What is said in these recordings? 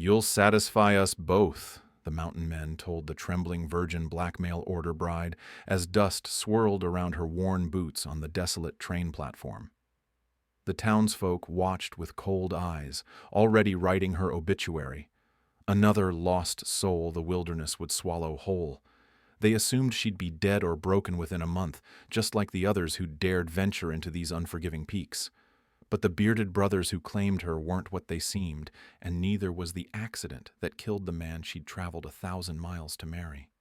"You'll satisfy us both," the mountain men told the trembling virgin blackmail order bride as dust swirled around her worn boots on the desolate train platform. The townsfolk watched with cold eyes, already writing her obituary. Another lost soul the wilderness would swallow whole. They assumed she'd be dead or broken within a month, just like the others who dared venture into these unforgiving peaks. But the bearded brothers who claimed her weren't what they seemed, and neither was the accident that killed the man she'd traveled 1,000 miles to marry.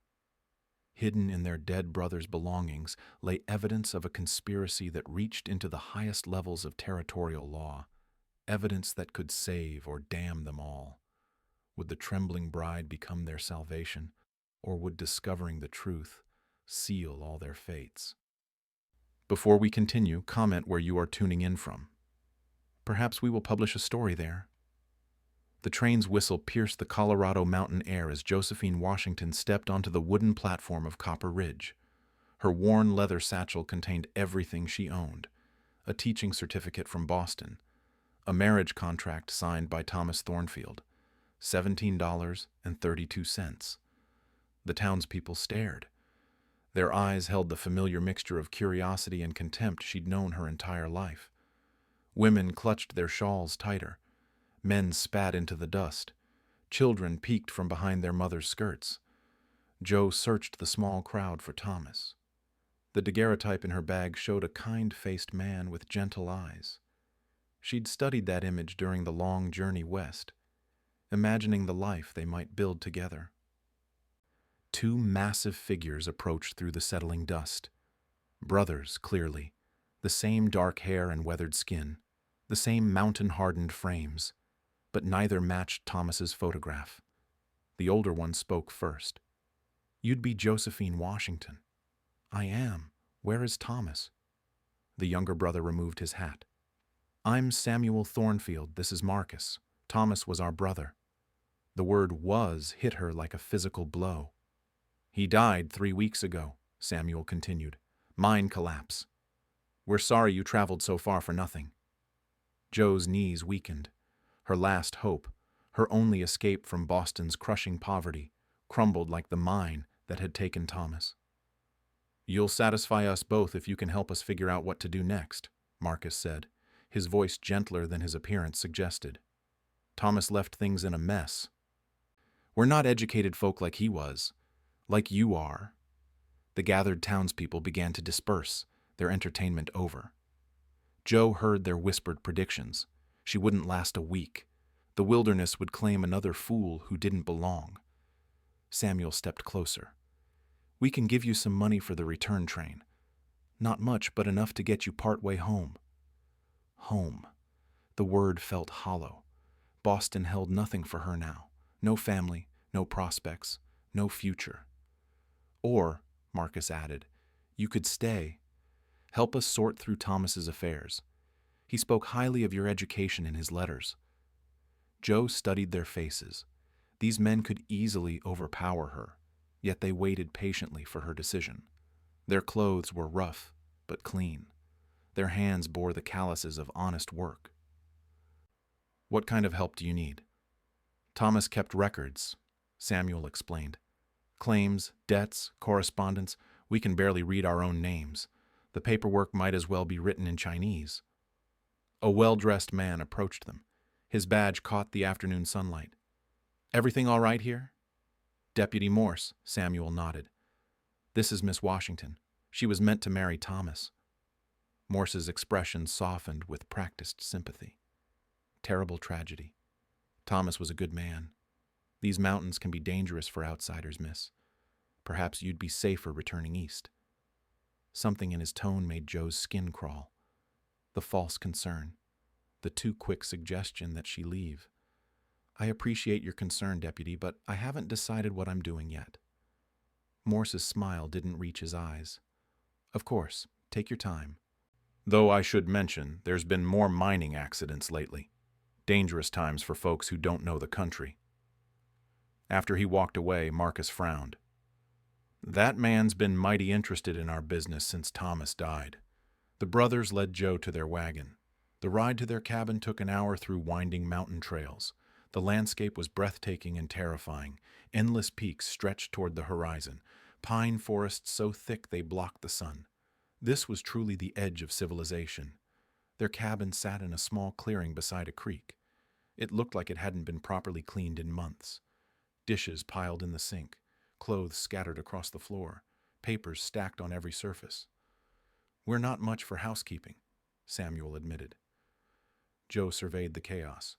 Hidden in their dead brother's belongings lay evidence of a conspiracy that reached into the highest levels of territorial law, evidence that could save or damn them all. Would the trembling bride become their salvation, or would discovering the truth seal all their fates? Before we continue, comment where you are tuning in from. Perhaps we will publish a story there. The train's whistle pierced the Colorado mountain air as Josephine Washington stepped onto the wooden platform of Copper Ridge. Her worn leather satchel contained everything she owned: a teaching certificate from Boston, a marriage contract signed by Thomas Thornfield, $17.32. The townspeople stared. Their eyes held the familiar mixture of curiosity and contempt she'd known her entire life. Women clutched their shawls tighter. Men spat into the dust. Children peeked from behind their mothers' skirts. Joe searched the small crowd for Thomas. The daguerreotype in her bag showed a kind-faced man with gentle eyes. She'd studied that image during the long journey west, imagining the life they might build together. Two massive figures approached through the settling dust. Brothers, clearly, the same dark hair and weathered skin, the same mountain-hardened frames, but neither matched Thomas's photograph. The older one spoke first. "You'd be Josephine Washington." "I am. Where is Thomas?" The younger brother removed his hat. "I'm Samuel Thornfield. This is Marcus. Thomas was our brother." The word "was" hit her like a physical blow. "He died 3 weeks ago," Samuel continued. "Mine collapse. We're sorry you traveled so far for nothing." Joe's knees weakened. Her last hope, her only escape from Boston's crushing poverty, crumbled like the mine that had taken Thomas. "You'll satisfy us both if you can help us figure out what to do next," Marcus said, his voice gentler than his appearance suggested. "Thomas left things in a mess. We're not educated folk like he was, like you are." The gathered townspeople began to disperse, their entertainment over. Joe heard their whispered predictions. She wouldn't last a week. The wilderness would claim another fool who didn't belong. Samuel stepped closer. "We can give you some money for the return train. Not much, but enough to get you part way home." Home. The word felt hollow. Boston held nothing for her now. No family, no prospects, no future. "Or," Marcus added, "you could stay. Help us sort through Thomas's affairs. He spoke highly of your education in his letters." Joe studied their faces. These men could easily overpower her, yet they waited patiently for her decision. Their clothes were rough, but clean. Their hands bore the calluses of honest work. "What kind of help do you need?" "Thomas kept records," Samuel explained. "Claims, debts, correspondence. We can barely read our own names. The paperwork might as well be written in Chinese." A well-dressed man approached them. His badge caught the afternoon sunlight. "Everything all right here?" "Deputy Morse," Samuel nodded. "This is Miss Washington. She was meant to marry Thomas." Morse's expression softened with practiced sympathy. "Terrible tragedy. Thomas was a good man. These mountains can be dangerous for outsiders, miss. Perhaps you'd be safer returning east." Something in his tone made Joe's skin crawl. The false concern. The too quick suggestion that she leave. "I appreciate your concern, Deputy, but I haven't decided what I'm doing yet." Morse's smile didn't reach his eyes. "Of course, take your time. Though I should mention, there's been more mining accidents lately. Dangerous times for folks who don't know the country." After he walked away, Marcus frowned. "That man's been mighty interested in our business since Thomas died." The brothers led Joe to their wagon. The ride to their cabin took an hour through winding mountain trails. The landscape was breathtaking and terrifying. Endless peaks stretched toward the horizon, pine forests so thick they blocked the sun. This was truly the edge of civilization. Their cabin sat in a small clearing beside a creek. It looked like it hadn't been properly cleaned in months. Dishes piled in the sink, clothes scattered across the floor, papers stacked on every surface. "We're not much for housekeeping," Samuel admitted. Joe surveyed the chaos.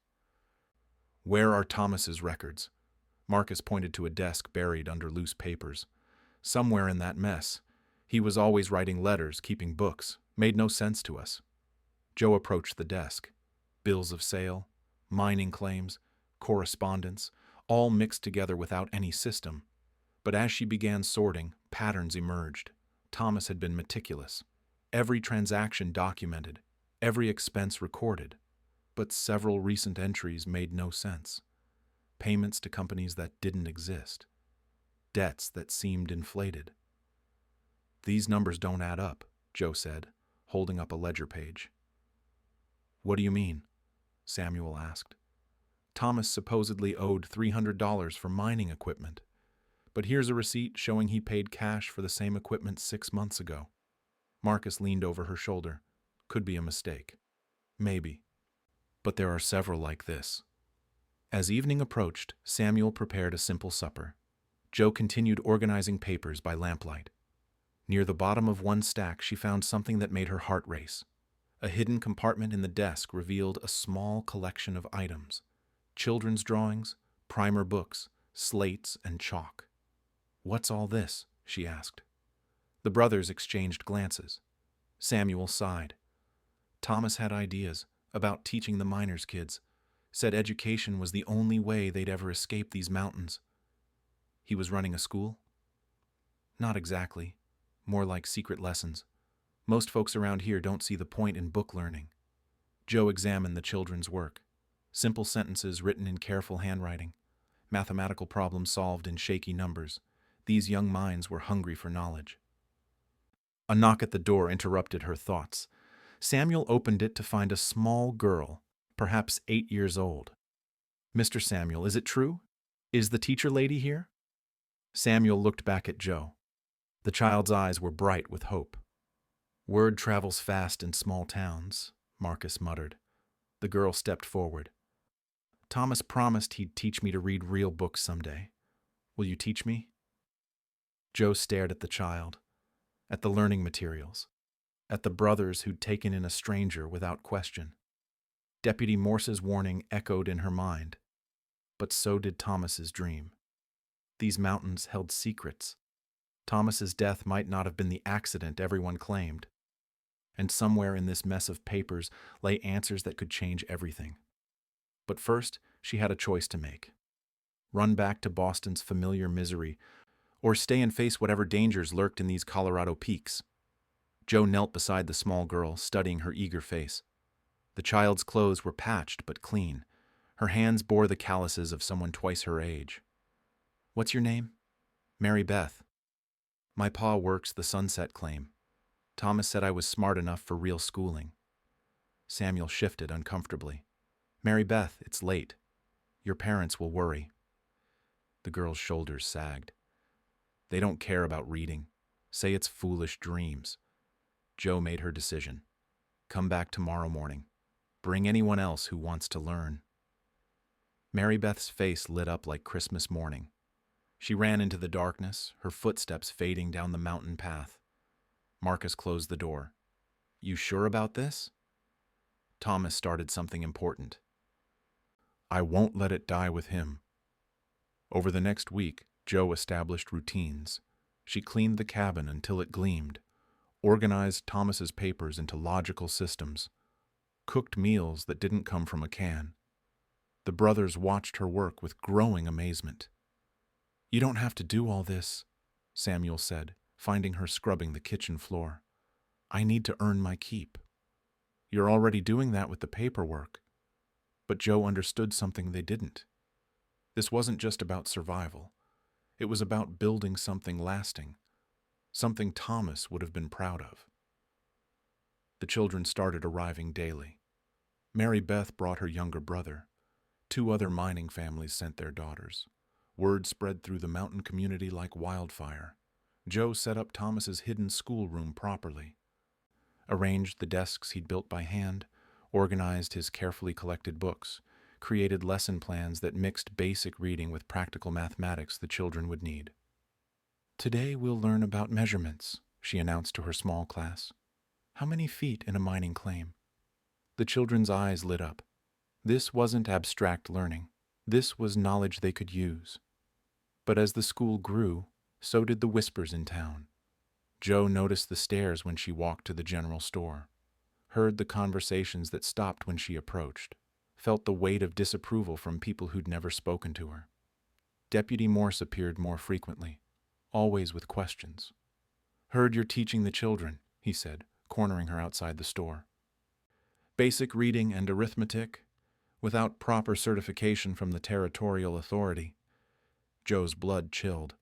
"Where are Thomas's records?" Marcus pointed to a desk buried under loose papers. "Somewhere in that mess. He was always writing letters, keeping books. Made no sense to us." Joe approached the desk. Bills of sale, mining claims, correspondence, all mixed together without any system. But as she began sorting, patterns emerged. Thomas had been meticulous. Every transaction documented, every expense recorded. But several recent entries made no sense. Payments to companies that didn't exist. Debts that seemed inflated. "These numbers don't add up," Joe said, holding up a ledger page. "What do you mean?" Samuel asked. "Thomas supposedly owed $300 for mining equipment. But here's a receipt showing he paid cash for the same equipment 6 months ago." Marcus leaned over her shoulder. "Could be a mistake." "Maybe. But there are several like this." As evening approached, Samuel prepared a simple supper. Joe continued organizing papers by lamplight. Near the bottom of one stack, she found something that made her heart race. A hidden compartment in the desk revealed a small collection of items: children's drawings, primer books, slates, and chalk. "What's all this?" she asked. The brothers exchanged glances. Samuel sighed. Thomas had ideas about teaching the miners' kids, said education was the only way they'd ever escape these mountains. He was running a school? Not exactly. More like secret lessons. Most folks around here don't see the point in book learning. Joe examined the children's work. Simple sentences written in careful handwriting. Mathematical problems solved in shaky numbers. These young minds were hungry for knowledge. A knock at the door interrupted her thoughts. Samuel opened it to find a small girl, perhaps 8 years old. "Mr. Samuel, is it true? Is the teacher lady here?" Samuel looked back at Joe. The child's eyes were bright with hope. "Word travels fast in small towns," Marcus muttered. The girl stepped forward. "Thomas promised he'd teach me to read real books someday. Will you teach me?" Joe stared at the child, at the learning materials, at the brothers who'd taken in a stranger without question. Deputy Morse's warning echoed in her mind, but so did Thomas's dream. These mountains held secrets. Thomas's death might not have been the accident everyone claimed. And somewhere in this mess of papers lay answers that could change everything. But first, she had a choice to make. Run back to Boston's familiar misery, or stay and face whatever dangers lurked in these Colorado peaks. Joe knelt beside the small girl, studying her eager face. The child's clothes were patched but clean. Her hands bore the calluses of someone twice her age. "What's your name?" "Mary Beth. My pa works the Sunset claim. Thomas said I was smart enough for real schooling." Samuel shifted uncomfortably. "Mary Beth, it's late. Your parents will worry." The girl's shoulders sagged. "They don't care about reading. Say it's foolish dreams." Joe made her decision. "Come back tomorrow morning. Bring anyone else who wants to learn." Mary Beth's face lit up like Christmas morning. She ran into the darkness, her footsteps fading down the mountain path. Marcus closed the door. "You sure about this?" Thomas started something important. "I won't let it die with him." Over the next week, Joe established routines. She cleaned the cabin until it gleamed, organized Thomas's papers into logical systems, cooked meals that didn't come from a can. The brothers watched her work with growing amazement. "You don't have to do all this," Samuel said, finding her scrubbing the kitchen floor. "I need to earn my keep." "You're already doing that with the paperwork." But Joe understood something they didn't. This wasn't just about survival. It was about building something lasting, something Thomas would have been proud of. The children started arriving daily. Mary Beth brought her younger brother. 2 other mining families sent their daughters. Word spread through the mountain community like wildfire. Joe set up Thomas's hidden schoolroom properly, arranged the desks he'd built by hand, organized his carefully collected books, created lesson plans that mixed basic reading with practical mathematics the children would need. "Today we'll learn about measurements," she announced to her small class. "How many feet in a mining claim?" The children's eyes lit up. This wasn't abstract learning. This was knowledge they could use. But as the school grew, so did the whispers in town. Joe noticed the stares when she walked to the general store, heard the conversations that stopped when she approached, felt the weight of disapproval from people who'd never spoken to her. Deputy Morse appeared more frequently, always with questions. "Heard you're teaching the children," he said, cornering her outside the store. "Basic reading and arithmetic, without proper certification from the territorial authority." Joe's blood chilled.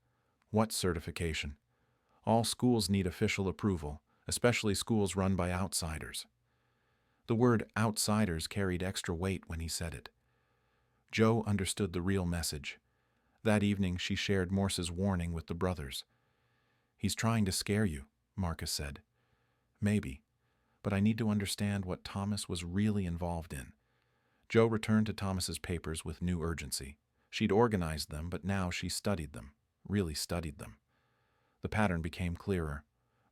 What certification? All schools need official approval, especially schools run by outsiders. The word outsiders carried extra weight when he said it. Joe understood the real message. That evening she shared Morse's warning with the brothers. "He's trying to scare you," Marcus said. "Maybe, but I need to understand what Thomas was really involved in." Joe returned to Thomas's papers with new urgency. She'd organized them, but now she studied them, really studied them. The pattern became clearer.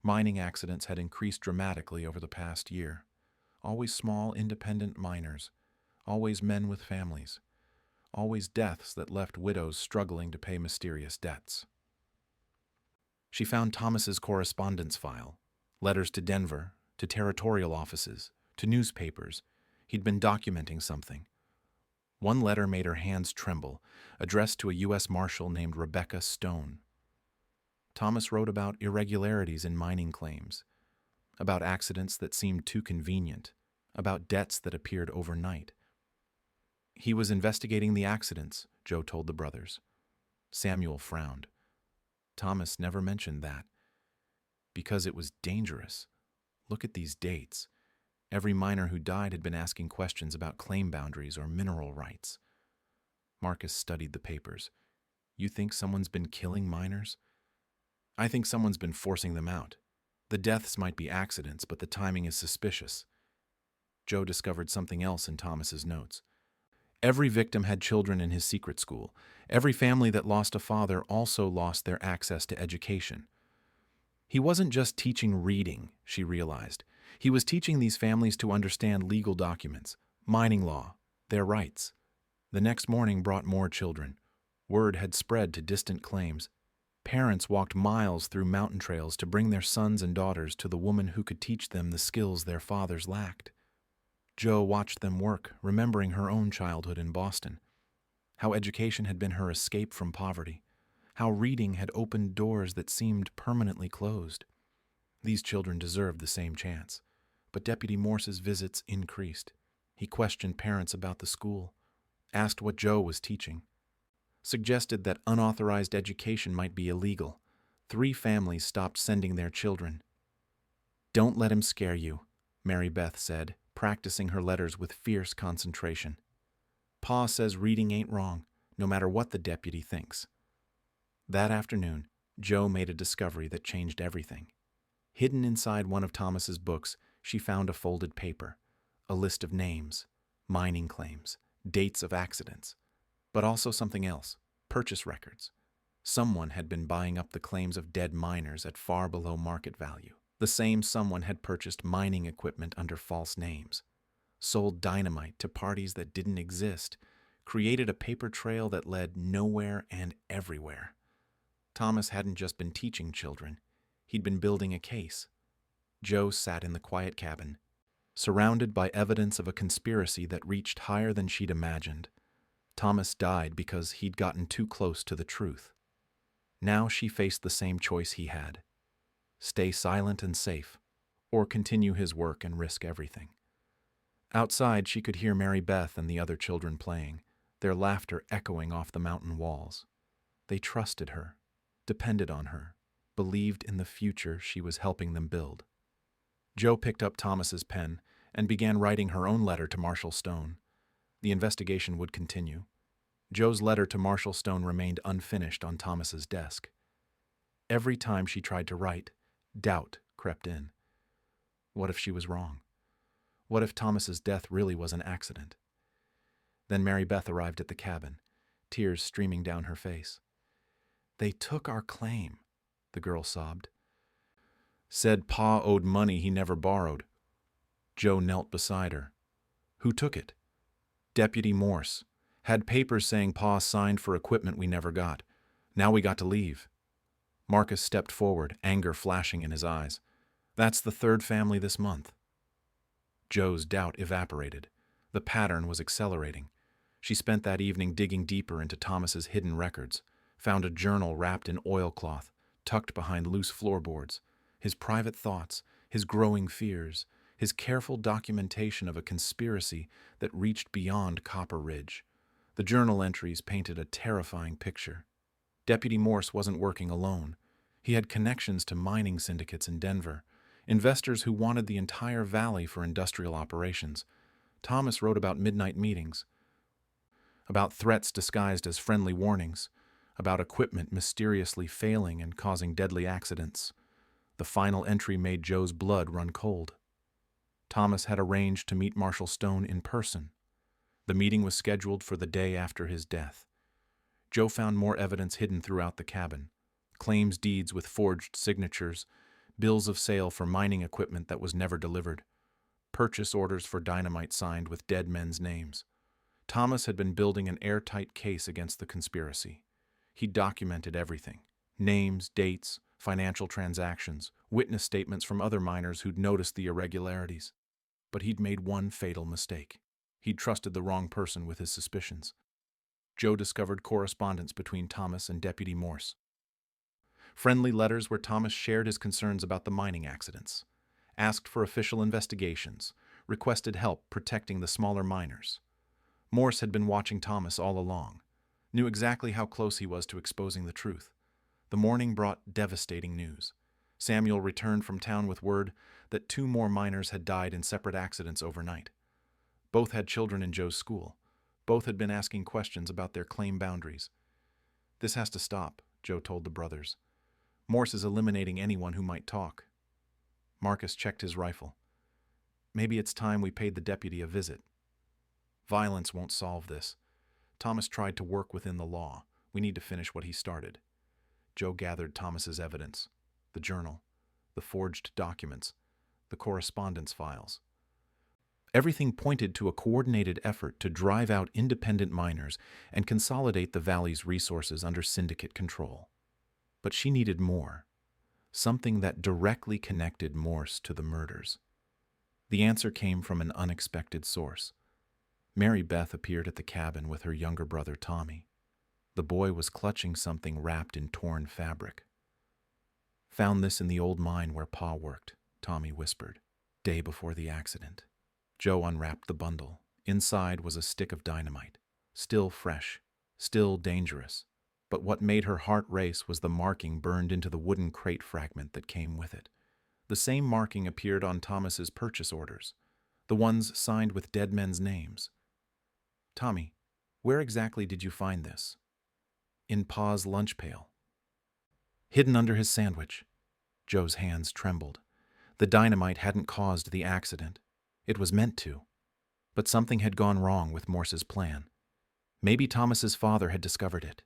Mining accidents had increased dramatically over the past year. Always small, independent miners. Always men with families. Always deaths that left widows struggling to pay mysterious debts. She found Thomas's correspondence file. Letters to Denver, to territorial offices, to newspapers. He'd been documenting something. One letter made her hands tremble, addressed to a U.S. Marshal named Rebecca Stone. Thomas wrote about irregularities in mining claims, about accidents that seemed too convenient, about debts that appeared overnight. He was investigating the accidents, Joe told the brothers. Samuel frowned. Thomas never mentioned that. Because it was dangerous. Look at these dates. Every miner who died had been asking questions about claim boundaries or mineral rights. Marcus studied the papers. "You think someone's been killing miners?" "I think someone's been forcing them out. The deaths might be accidents, but the timing is suspicious." Joe discovered something else in Thomas's notes. Every victim had children in his secret school. Every family that lost a father also lost their access to education. He wasn't just teaching reading, she realized. He was teaching these families to understand legal documents, mining law, their rights. The next morning brought more children. Word had spread to distant claims. Parents walked miles through mountain trails to bring their sons and daughters to the woman who could teach them the skills their fathers lacked. Joe watched them work, remembering her own childhood in Boston. How education had been her escape from poverty. How reading had opened doors that seemed permanently closed. These children deserved the same chance. But Deputy Morse's visits increased. He questioned parents about the school, asked what Joe was teaching, suggested that unauthorized education might be illegal. 3 families stopped sending their children. "Don't let him scare you," Mary Beth said, practicing her letters with fierce concentration. "Pa says reading ain't wrong, no matter what the deputy thinks." That afternoon, Joe made a discovery that changed everything. Hidden inside one of Thomas's books, she found a folded paper, a list of names, mining claims, dates of accidents, but also something else, purchase records. Someone had been buying up the claims of dead miners at far below market value. The same someone had purchased mining equipment under false names, sold dynamite to parties that didn't exist, created a paper trail that led nowhere and everywhere. Thomas hadn't just been teaching children. He'd been building a case. Joe sat in the quiet cabin, surrounded by evidence of a conspiracy that reached higher than she'd imagined. Thomas died because he'd gotten too close to the truth. Now she faced the same choice he had. Stay silent and safe, or continue his work and risk everything. Outside, she could hear Mary Beth and the other children playing, their laughter echoing off the mountain walls. They trusted her, depended on her, believed in the future she was helping them build. Joe picked up Thomas's pen and began writing her own letter to Marshal Stone. The investigation would continue. Joe's letter to Marshall Stone remained unfinished on Thomas's desk. Every time she tried to write, doubt crept in. What if she was wrong? What if Thomas's death really was an accident? Then Mary Beth arrived at the cabin, tears streaming down her face. "They took our claim," the girl sobbed. "Said Pa owed money he never borrowed." Joe knelt beside her. "Who took it?" "Deputy Morse. Had papers saying Pa signed for equipment we never got. Now we got to leave." Marcus stepped forward, anger flashing in his eyes. "That's the third family this month." Joe's doubt evaporated. The pattern was accelerating. She spent that evening digging deeper into Thomas's hidden records, found a journal wrapped in oilcloth, tucked behind loose floorboards, his private thoughts, his growing fears, his careful documentation of a conspiracy that reached beyond Copper Ridge. The journal entries painted a terrifying picture. Deputy Morse wasn't working alone. He had connections to mining syndicates in Denver, investors who wanted the entire valley for industrial operations. Thomas wrote about midnight meetings, about threats disguised as friendly warnings, about equipment mysteriously failing and causing deadly accidents. The final entry made Joe's blood run cold. Thomas had arranged to meet Marshall Stone in person. The meeting was scheduled for the day after his death. Joe found more evidence hidden throughout the cabin: claims deeds with forged signatures, bills of sale for mining equipment that was never delivered, purchase orders for dynamite signed with dead men's names. Thomas had been building an airtight case against the conspiracy. He documented everything: names, dates, financial transactions, witness statements from other miners who'd noticed the irregularities. But he'd made one fatal mistake. He'd trusted the wrong person with his suspicions. Joe discovered correspondence between Thomas and Deputy Morse. Friendly letters where Thomas shared his concerns about the mining accidents, asked for official investigations, requested help protecting the smaller miners. Morse had been watching Thomas all along, knew exactly how close he was to exposing the truth. The morning brought devastating news. Samuel returned from town with word that 2 more miners had died in separate accidents overnight. Both had children in Joe's school. Both had been asking questions about their claim boundaries. "This has to stop," Joe told the brothers. "Morse is eliminating anyone who might talk." Marcus checked his rifle. "Maybe it's time we paid the deputy a visit." "Violence won't solve this. Thomas tried to work within the law. We need to finish what he started." Joe gathered Thomas's evidence: the journal, the forged documents, the correspondence files. Everything pointed to a coordinated effort to drive out independent miners and consolidate the valley's resources under syndicate control. But she needed more, something that directly connected Morse to the murders. The answer came from an unexpected source. Mary Beth appeared at the cabin with her younger brother Tommy. The boy was clutching something wrapped in torn fabric. "Found this in the old mine where Pa worked," Tommy whispered, "day before the accident." Joe unwrapped the bundle. Inside was a stick of dynamite, still fresh, still dangerous. But what made her heart race was the marking burned into the wooden crate fragment that came with it. The same marking appeared on Thomas's purchase orders, the ones signed with dead men's names. "Tommy, where exactly did you find this?" "In Pa's lunch pail." "Hidden under his sandwich." Joe's hands trembled. The dynamite hadn't caused the accident. It was meant to. But something had gone wrong with Morse's plan. Maybe Thomas's father had discovered it.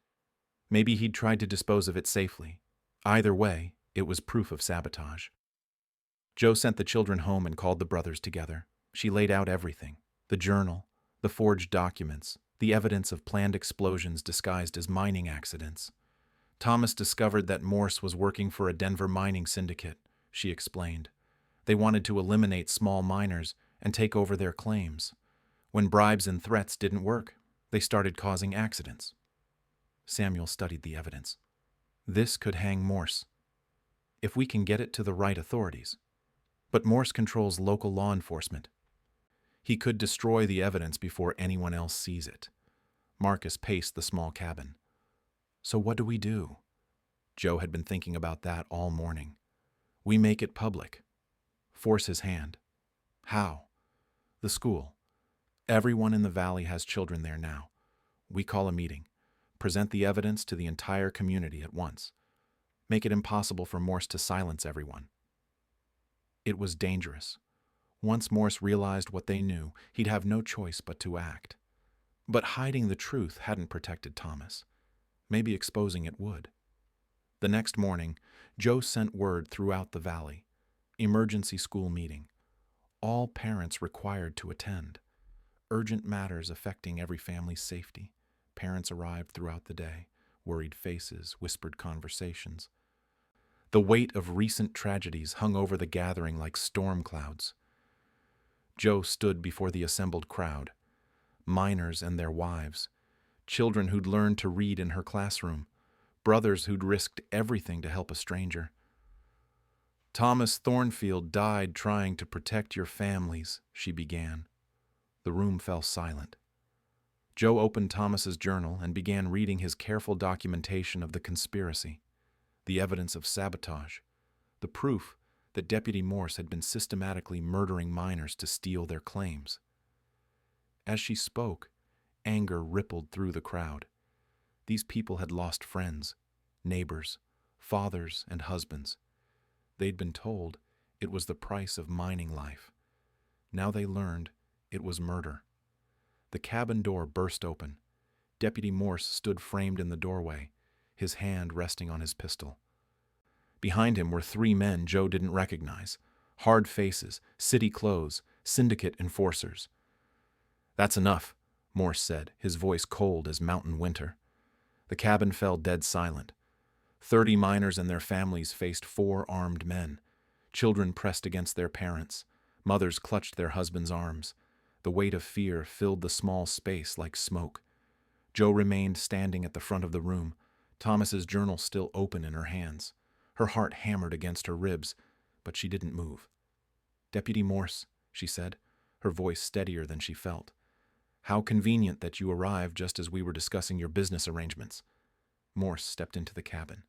Maybe he'd tried to dispose of it safely. Either way, it was proof of sabotage. Joe sent the children home and called the brothers together. She laid out everything: the journal, the forged documents, the evidence of planned explosions disguised as mining accidents. Thomas discovered that Morse was working for a Denver mining syndicate, she explained. They wanted to eliminate small miners and take over their claims. When bribes and threats didn't work, they started causing accidents. Samuel studied the evidence. This could hang Morse, if we can get it to the right authorities. But Morse controls local law enforcement. He could destroy the evidence before anyone else sees it. Marcus paced the small cabin. "So what do we do?" Joe had been thinking about that all morning. "We make it public. Force his hand." "How?" "The school. Everyone in the valley has children there now. We call a meeting. Present the evidence to the entire community at once. Make it impossible for Morse to silence everyone. It was dangerous. Once Morse realized what they knew, he'd have no choice but to act. But hiding the truth hadn't protected Thomas. Maybe exposing it would. The next morning, Joe sent word throughout the valley. Emergency school meeting. All parents required to attend. Urgent matters affecting every family's safety. Parents arrived throughout the day. Worried faces, whispered conversations. The weight of recent tragedies hung over the gathering like storm clouds. Joe stood before the assembled crowd. Minors and their wives. Children who'd learned to read in her classroom. Brothers who'd risked everything to help a stranger. Thomas Thornfield died trying to protect your families, she began. The room fell silent. Joe opened Thomas's journal and began reading his careful documentation of the conspiracy, the evidence of sabotage, the proof that Deputy Morse had been systematically murdering minors to steal their claims. As she spoke, anger rippled through the crowd. These people had lost friends, neighbors, fathers, and husbands. They'd been told it was the price of mining life. Now they learned it was murder. The cabin door burst open. Deputy Morse stood framed in the doorway, his hand resting on his pistol. Behind him were three men Joe didn't recognize. Hard faces, city clothes, syndicate enforcers. "That's enough," Morse said, his voice cold as mountain winter. The cabin fell dead silent. 30 miners and their families faced 4 armed men. Children pressed against their parents. Mothers clutched their husbands' arms. The weight of fear filled the small space like smoke. Joe remained standing at the front of the room, Thomas's journal still open in her hands. Her heart hammered against her ribs, but she didn't move. "Deputy Morse," she said, her voice steadier than she felt. "How convenient that you arrived just as we were discussing your business arrangements." Morse stepped into the cabin.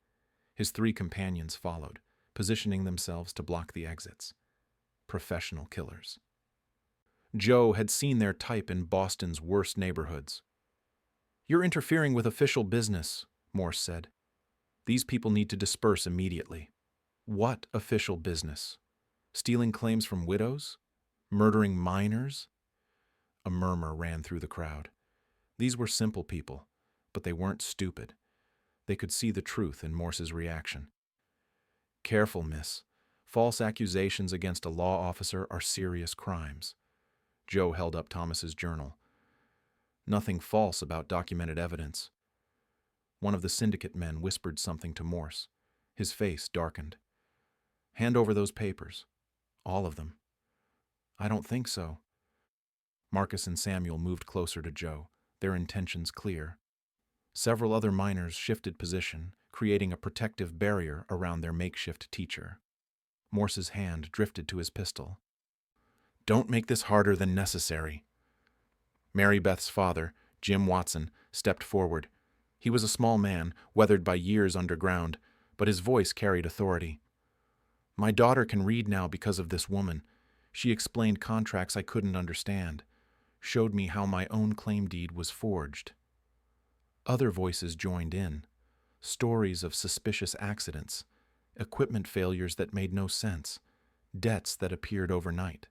His 3 companions followed, positioning themselves to block the exits. Professional killers. Joe had seen their type in Boston's worst neighborhoods. "You're interfering with official business," Morse said. "These people need to disperse immediately." What official business? Stealing claims from widows? Murdering minors? A murmur ran through the crowd. These were simple people, but they weren't stupid. They could see the truth in Morse's reaction. "Careful, miss. False accusations against a law officer are serious crimes." Joe held up Thomas's journal. "Nothing false about documented evidence." One of the syndicate men whispered something to Morse. His face darkened. "Hand over those papers. All of them." "I don't think so." Marcus and Samuel moved closer to Joe, their intentions clear. Several other miners shifted position, creating a protective barrier around their makeshift teacher. Morse's hand drifted to his pistol. "Don't make this harder than necessary." Mary Beth's father, Jim Watson, stepped forward. He was a small man, weathered by years underground, but his voice carried authority. "My daughter can read now because of this woman. She explained contracts I couldn't understand, showed me how my own claim deed was forged." Other voices joined in. Stories of suspicious accidents, equipment failures that made no sense, debts that appeared overnight.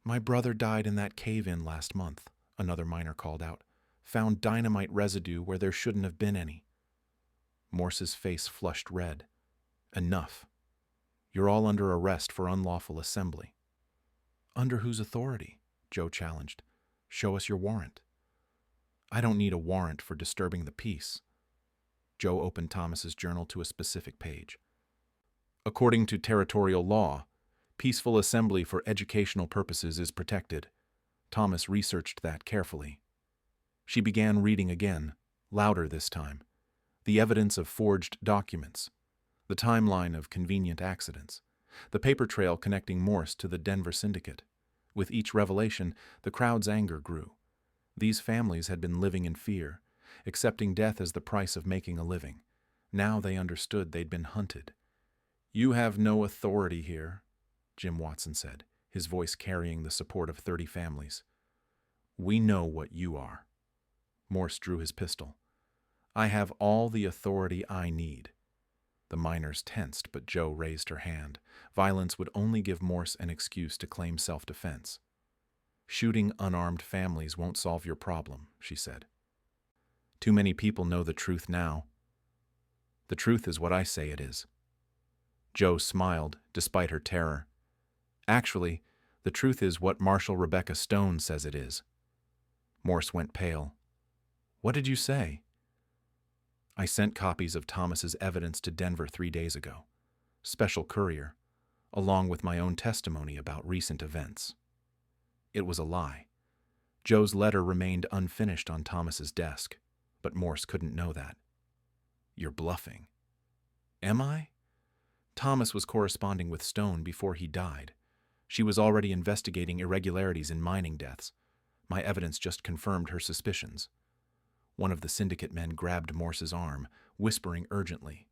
"My brother died in that cave-in last month," another miner called out. "Found dynamite residue where there shouldn't have been any." Morse's face flushed red. "Enough. You're all under arrest for unlawful assembly." "Under whose authority?" Joe challenged. "Show us your warrant." "I don't need a warrant for disturbing the peace." Joe opened Thomas's journal to a specific page. "According to territorial law, peaceful assembly for educational purposes is protected." Thomas researched that carefully. She began reading again, louder this time. The evidence of forged documents, the timeline of convenient accidents, the paper trail connecting Morse to the Denver Syndicate. With each revelation, the crowd's anger grew. These families had been living in fear, accepting death as the price of making a living. Now they understood they'd been hunted. "You have no authority here," Jim Watson said, his voice carrying the support of 30 families. We know what you are. Morse drew his pistol. I have all the authority I need. The miners tensed, but Joe raised her hand. Violence would only give Morse an excuse to claim self-defense. Shooting unarmed families won't solve your problem, she said. Too many people know the truth now. The truth is what I say it is. Joe smiled, despite her terror. Actually, the truth is what Marshal Rebecca Stone says it is. Morse went pale. What did you say? I sent copies of Thomas's evidence to Denver 3 days ago. Special courier, along with my own testimony about recent events. It was a lie. Joe's letter remained unfinished on Thomas's desk, but Morse couldn't know that. You're bluffing. Am I? Thomas was corresponding with Stone before he died. She was already investigating irregularities in mining deaths. My evidence just confirmed her suspicions. One of the syndicate men grabbed Morse's arm, whispering urgently.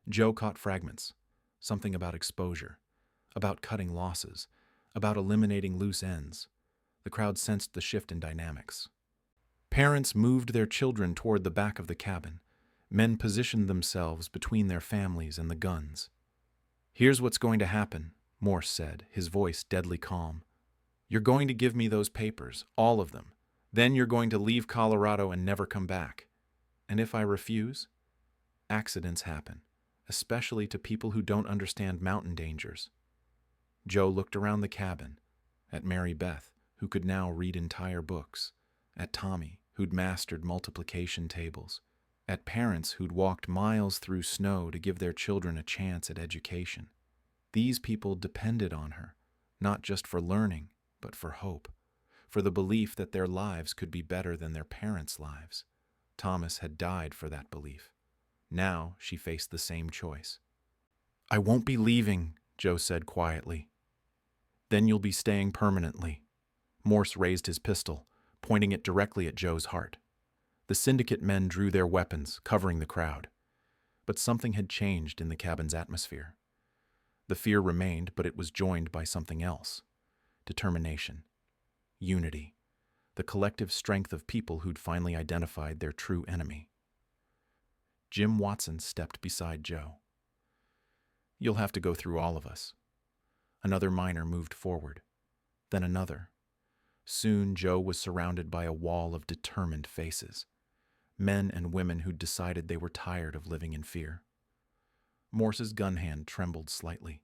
Joe caught fragments. Something about exposure, about cutting losses, about eliminating loose ends. The crowd sensed the shift in dynamics. Parents moved their children toward the back of the cabin. Men positioned themselves between their families and the guns. Here's what's going to happen, Morse said, his voice deadly calm. You're going to give me those papers, all of them. Then you're going to leave Colorado and never come back. And if I refuse? Accidents happen, especially to people who don't understand mountain dangers. Joe looked around the cabin, at Mary Beth, who could now read entire books, at Tommy, who'd mastered multiplication tables, at parents who'd walked miles through snow to give their children a chance at education. These people depended on her, not just for learning, but for hope, for the belief that their lives could be better than their parents' lives. Thomas had died for that belief. Now she faced the same choice. I won't be leaving, Joe said quietly. Then you'll be staying permanently. Morse raised his pistol, pointing it directly at Joe's heart. The syndicate men drew their weapons, covering the crowd. But something had changed in the cabin's atmosphere. The fear remained, but it was joined by something else. Determination. Unity. The collective strength of people who'd finally identified their true enemy. Jim Watson stepped beside Joe. You'll have to go through all of us. Another miner moved forward. Then another. Soon Joe was surrounded by a wall of determined faces. Men and women who'd decided they were tired of living in fear. Morse's gun hand trembled slightly.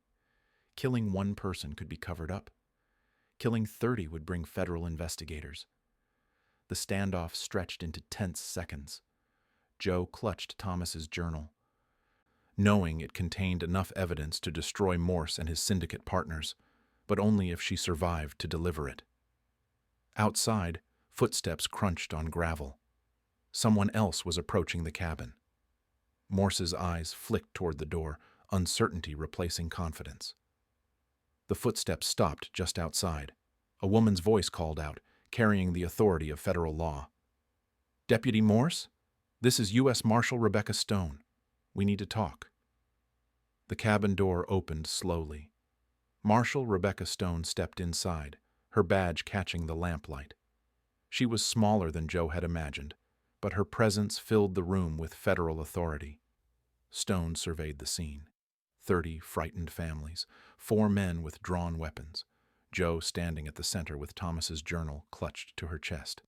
Killing one person could be covered up. Killing 30 would bring federal investigators. The standoff stretched into tense seconds. Joe clutched Thomas's journal, knowing it contained enough evidence to destroy Morse and his syndicate partners, but only if she survived to deliver it. Outside, footsteps crunched on gravel. Someone else was approaching the cabin. Morse's eyes flicked toward the door, uncertainty replacing confidence. The footsteps stopped just outside. A woman's voice called out, carrying the authority of federal law. Deputy Morse? This is U.S. Marshal Rebecca Stone. We need to talk. The cabin door opened slowly. Marshal Rebecca Stone stepped inside, her badge catching the lamplight. She was smaller than Joe had imagined, but her presence filled the room with federal authority. Stone surveyed the scene. 30 frightened families, 4 men with drawn weapons, Joe standing at the center with Thomas's journal clutched to her chest.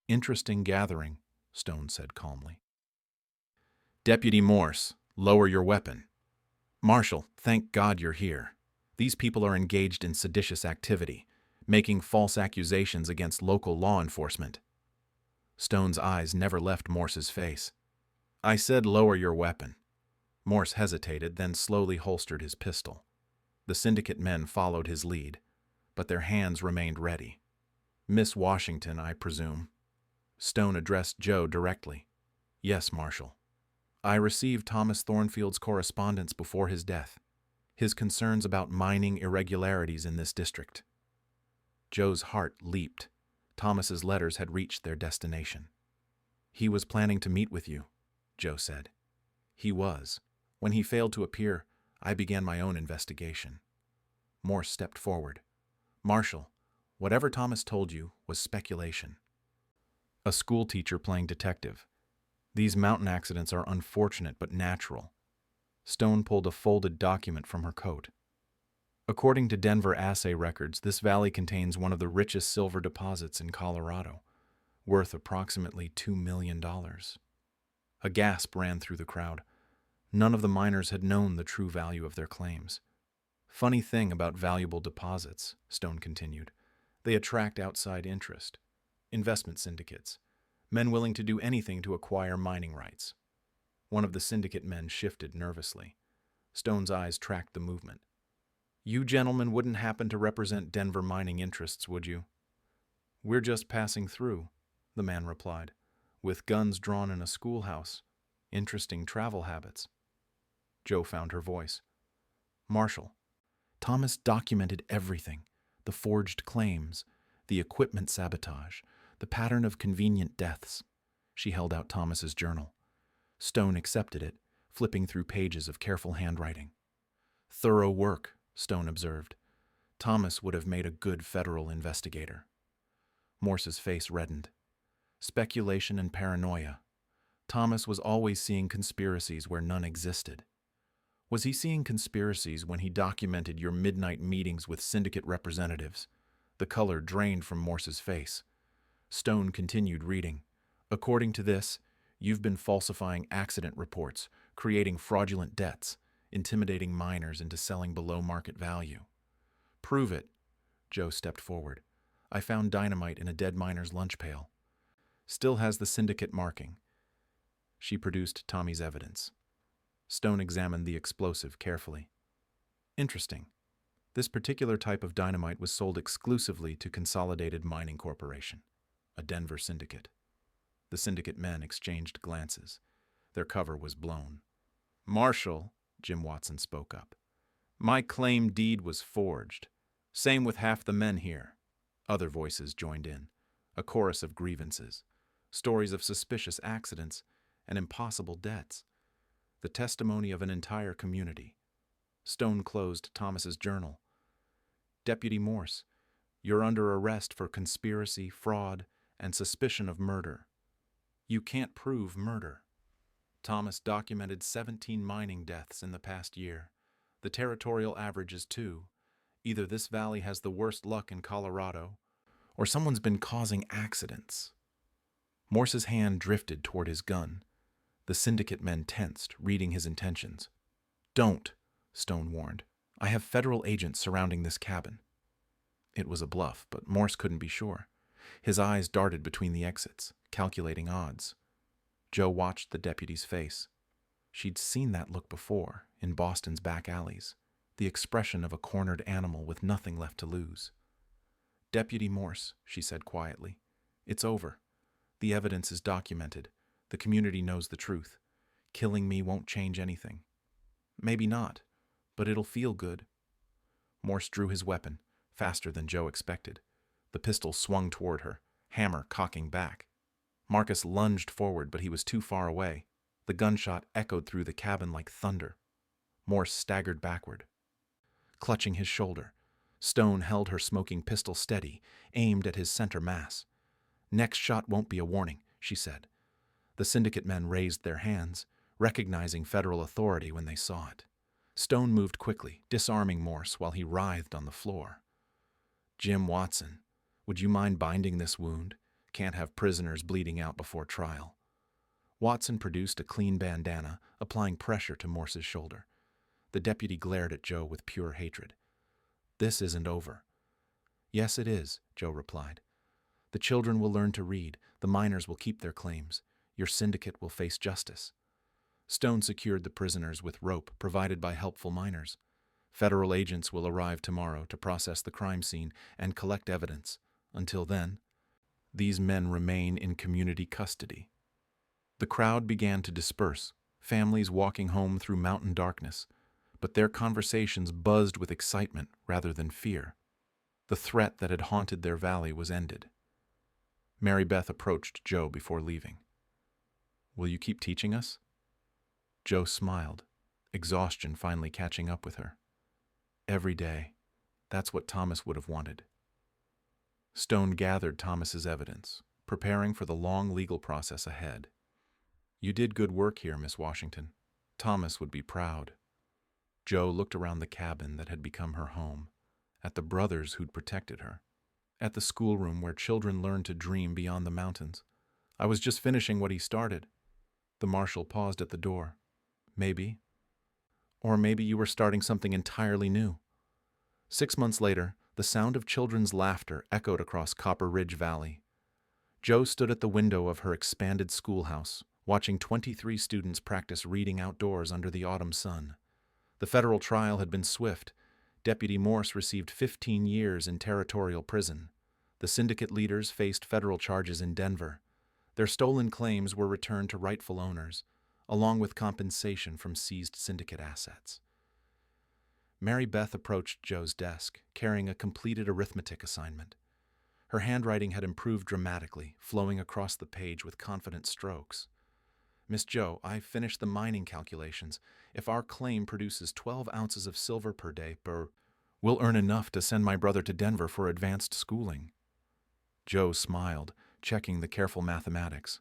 Interesting gathering, Stone said calmly. Deputy Morse, lower your weapon. Marshal, thank God you're here. These people are engaged in seditious activity, making false accusations against local law enforcement. Stone's eyes never left Morse's face. I said lower your weapon. Morse hesitated, then slowly holstered his pistol. The syndicate men followed his lead, but their hands remained ready. Miss Washington, I presume. Stone addressed Joe directly. Yes, Marshal. I received Thomas Thornfield's correspondence before his death. His concerns about mining irregularities in this district. Joe's heart leaped. Thomas's letters had reached their destination. He was planning to meet with you, Joe said. He was. When he failed to appear, I began my own investigation. Morse stepped forward. Marshal, Whatever Thomas told you was speculation. A school teacher playing detective. These mountain accidents are unfortunate but natural. Stone pulled a folded document from her coat. According to Denver assay records, this valley contains one of the richest silver deposits in Colorado, worth approximately $2 million. A gasp ran through the crowd. None of the miners had known the true value of their claims. Funny thing about valuable deposits, Stone continued. They attract outside interest. Investment syndicates. Men willing to do anything to acquire mining rights. One of the syndicate men shifted nervously. Stone's eyes tracked the movement. You gentlemen wouldn't happen to represent Denver mining interests, would you? We're just passing through, the man replied, with guns drawn in a schoolhouse. Interesting travel habits. Joe found her voice. Marshal. Thomas documented everything. The forged claims, the equipment sabotage, the pattern of convenient deaths. She held out Thomas's journal. Stone accepted it, flipping through pages of careful handwriting. Thorough work, Stone observed. Thomas would have made a good federal investigator. Morse's face reddened. Speculation and paranoia. Thomas was always seeing conspiracies where none existed. Was he seeing conspiracies when he documented your midnight meetings with syndicate representatives? The color drained from Morse's face. Stone continued reading. According to this, you've been falsifying accident reports, creating fraudulent debts, intimidating miners into selling below market value. Prove it. Joe stepped forward. I found dynamite in a dead miner's lunch pail. Still has the syndicate marking. She produced Tommy's evidence. Stone examined the explosive carefully. Interesting. This particular type of dynamite was sold exclusively to Consolidated Mining Corporation, a Denver syndicate. The syndicate men exchanged glances. Their cover was blown. Marshal, Jim Watson spoke up. My claim deed was forged. Same with half the men here. Other voices joined in. A chorus of grievances. Stories of suspicious accidents and impossible debts. The testimony of an entire community. Stone closed Thomas's journal. Deputy Morse, you're under arrest for conspiracy, fraud, and suspicion of murder. You can't prove murder. Thomas documented 17 mining deaths in the past year. The territorial average is 2. Either this valley has the worst luck in Colorado, or someone's been causing accidents. Morse's hand drifted toward his gun. The syndicate men tensed, reading his intentions. Don't, Stone warned. I have federal agents surrounding this cabin. It was a bluff, but Morse couldn't be sure. His eyes darted between the exits, calculating odds. Joe watched the deputy's face. She'd seen that look before, in Boston's back alleys, the expression of a cornered animal with nothing left to lose. Deputy Morse, she said quietly, it's over. The evidence is documented. The community knows the truth. Killing me won't change anything. Maybe not, but it'll feel good. Morse drew his weapon, faster than Joe expected. The pistol swung toward her, hammer cocking back. Marcus lunged forward, but he was too far away. The gunshot echoed through the cabin like thunder. Morse staggered backward. Clutching his shoulder, Stone held her smoking pistol steady, aimed at his center mass. Next shot won't be a warning, she said. The syndicate men raised their hands, recognizing federal authority when they saw it. Stone moved quickly, disarming Morse while he writhed on the floor. Jim Watson, would you mind binding this wound? Can't have prisoners bleeding out before trial. Watson produced a clean bandana, applying pressure to Morse's shoulder. The deputy glared at Joe with pure hatred. This isn't over. Yes, it is, Joe replied. The children will learn to read. The miners will keep their claims. Your syndicate will face justice. Stone secured the prisoners with rope provided by helpful miners. Federal agents will arrive tomorrow to process the crime scene and collect evidence. Until then, these men remain in community custody. The crowd began to disperse, families walking home through mountain darkness, but their conversations buzzed with excitement rather than fear. The threat that had haunted their valley was ended. Mary Beth approached Joe before leaving. Will you keep teaching us? Joe smiled, exhaustion finally catching up with her. Every day. That's what Thomas would have wanted. Stone gathered Thomas's evidence, preparing for the long legal process ahead. "You did good work here, Miss Washington. Thomas would be proud." Joe looked around the cabin that had become her home, at the brothers who'd protected her, at the schoolroom where children learned to dream beyond the mountains. "I was just finishing what he started." The marshal paused at the door. "Maybe. Or maybe you were starting something entirely new." 6 months later, the sound of children's laughter echoed across Copper Ridge Valley. Joe stood at the window of her expanded schoolhouse, watching 23 students practice reading outdoors under the autumn sun. The federal trial had been swift. Deputy Morse received 15 years in territorial prison. The syndicate leaders faced federal charges in Denver. Their stolen claims were returned to rightful owners, along with compensation from seized syndicate assets. Mary Beth approached Joe's desk, carrying a completed arithmetic assignment. Her handwriting had improved dramatically, flowing across the page with confident strokes. "Miss Joe, I finished the mining calculations. If our claim produces 12 ounces of silver per day, we'll earn enough to send my brother to Denver for advanced schooling." Joe smiled, checking the careful mathematics.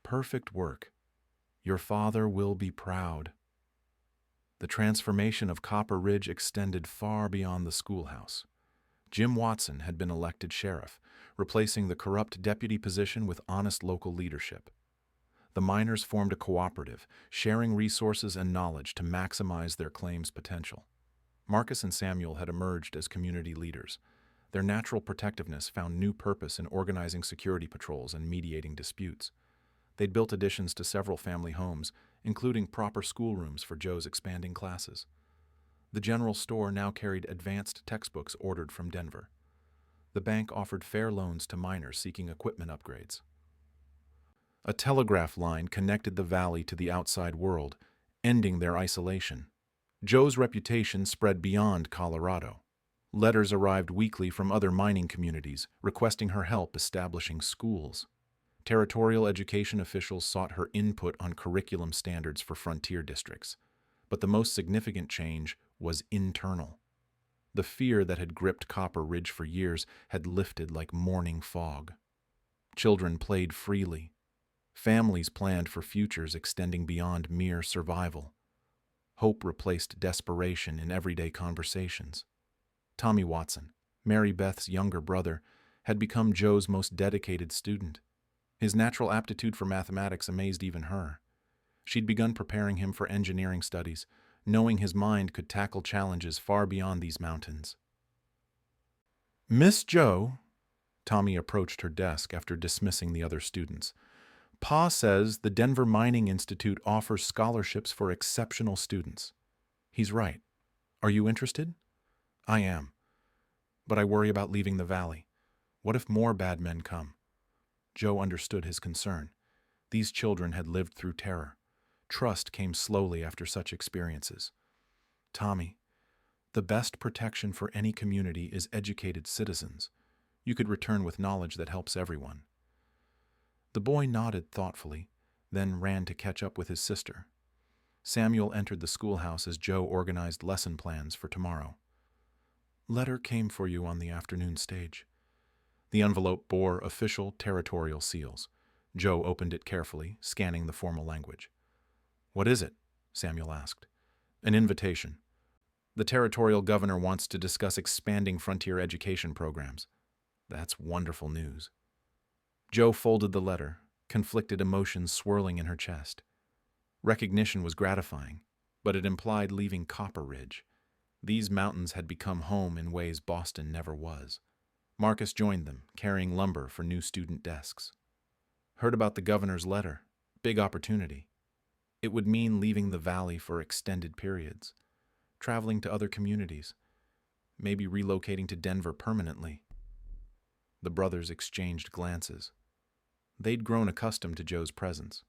"Perfect work. Your father will be proud." The transformation of Copper Ridge extended far beyond the schoolhouse. Jim Watson had been elected sheriff, replacing the corrupt deputy position with honest local leadership. The miners formed a cooperative, sharing resources and knowledge to maximize their claims' potential. Marcus and Samuel had emerged as community leaders. Their natural protectiveness found new purpose in organizing security patrols and mediating disputes. They'd built additions to several family homes, including proper schoolrooms for Joe's expanding classes. The general store now carried advanced textbooks ordered from Denver. The bank offered fair loans to miners seeking equipment upgrades. A telegraph line connected the valley to the outside world, ending their isolation. Joe's reputation spread beyond Colorado. Letters arrived weekly from other mining communities, requesting her help establishing schools. Territorial education officials sought her input on curriculum standards for frontier districts. But the most significant change was internal. The fear that had gripped Copper Ridge for years had lifted like morning fog. Children played freely. Families planned for futures extending beyond mere survival. Hope replaced desperation in everyday conversations. Tommy Watson, Mary Beth's younger brother, had become Joe's most dedicated student. His natural aptitude for mathematics amazed even her. She'd begun preparing him for engineering studies, knowing his mind could tackle challenges far beyond these mountains. "Miss Joe," Tommy approached her desk after dismissing the other students. "Pa says the Denver Mining Institute offers scholarships for exceptional students." "He's right. Are you interested?" "I am. But I worry about leaving the valley. What if more bad men come?" Joe understood his concern. These children had lived through terror. Trust came slowly after such experiences. "Tommy, the best protection for any community is educated citizens. You could return with knowledge that helps everyone." The boy nodded thoughtfully, then ran to catch up with his sister. Samuel entered the schoolhouse as Joe organized lesson plans for tomorrow. "Letter came for you on the afternoon stage." The envelope bore official territorial seals. Joe opened it carefully, scanning the formal language. "What is it?" Samuel asked. "An invitation. The territorial governor wants to discuss expanding frontier education programs." "That's wonderful news." Joe folded the letter, conflicted emotions swirling in her chest. Recognition was gratifying, but it implied leaving Copper Ridge. These mountains had become home in ways Boston never was. Marcus joined them, carrying lumber for new student desks. "Heard about the governor's letter. Big opportunity. It would mean leaving the valley for extended periods, traveling to other communities, maybe relocating to Denver permanently." The brothers exchanged glances. They'd grown accustomed to Joe's presence,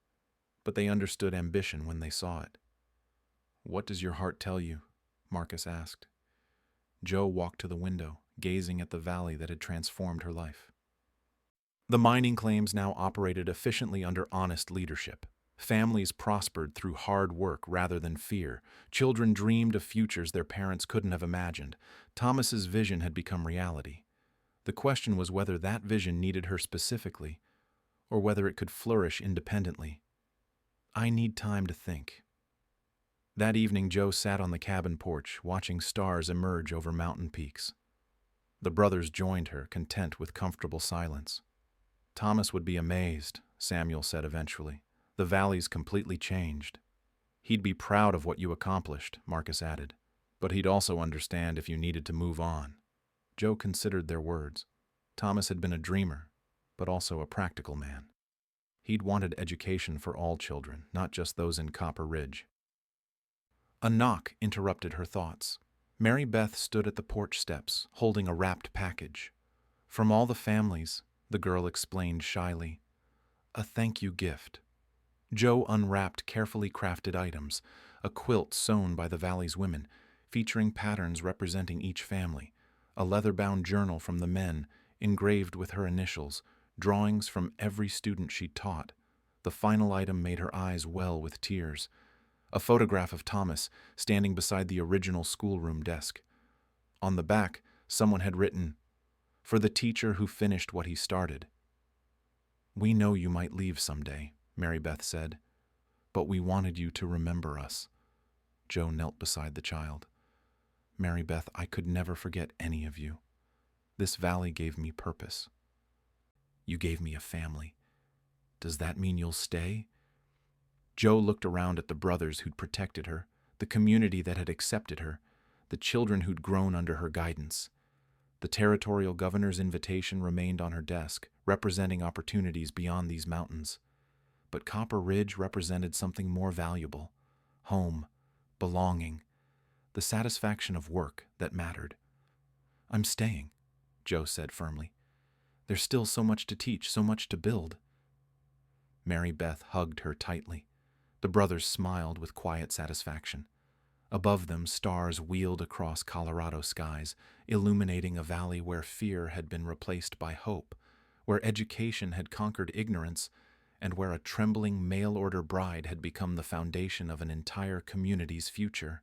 but they understood ambition when they saw it. "What does your heart tell you?" Marcus asked. Joe walked to the window, gazing at the valley that had transformed her life. The mining claims now operated efficiently under honest leadership. Families prospered through hard work rather than fear. Children dreamed of futures their parents couldn't have imagined. Thomas's vision had become reality. The question was whether that vision needed her specifically, or whether it could flourish independently. I need time to think. That evening, Joe sat on the cabin porch, watching stars emerge over mountain peaks. The brothers joined her, content with comfortable silence. Thomas would be amazed, Samuel said eventually. The valley's completely changed. He'd be proud of what you accomplished, Marcus added, but he'd also understand if you needed to move on. Joe considered their words. Thomas had been a dreamer, but also a practical man. He'd wanted education for all children, not just those in Copper Ridge. A knock interrupted her thoughts. Mary Beth stood at the porch steps, holding a wrapped package. From all the families, the girl explained shyly. A thank you gift. Joe unwrapped carefully crafted items, a quilt sewn by the valley's women, featuring patterns representing each family, a leather-bound journal from the men, engraved with her initials, drawings from every student she taught. The final item made her eyes well with tears. A photograph of Thomas standing beside the original schoolroom desk. On the back, someone had written, "For the teacher who finished what he started." "We know you might leave someday," Mary Beth said, "but we wanted you to remember us." Joe knelt beside the child. "Mary Beth, I could never forget any of you. This valley gave me purpose. You gave me a family. Does that mean you'll stay?" Joe looked around at the brothers who'd protected her, the community that had accepted her, the children who'd grown under her guidance. The territorial governor's invitation remained on her desk, representing opportunities beyond these mountains. But Copper Ridge represented something more valuable: home, belonging, the satisfaction of work that mattered. "I'm staying," Joe said firmly. "There's still so much to teach, so much to build." Mary Beth hugged her tightly. The brothers smiled with quiet satisfaction. Above them, stars wheeled across Colorado skies, illuminating a valley where fear had been replaced by hope, where education had conquered ignorance, and where a trembling mail-order bride had become the foundation of an entire community's future.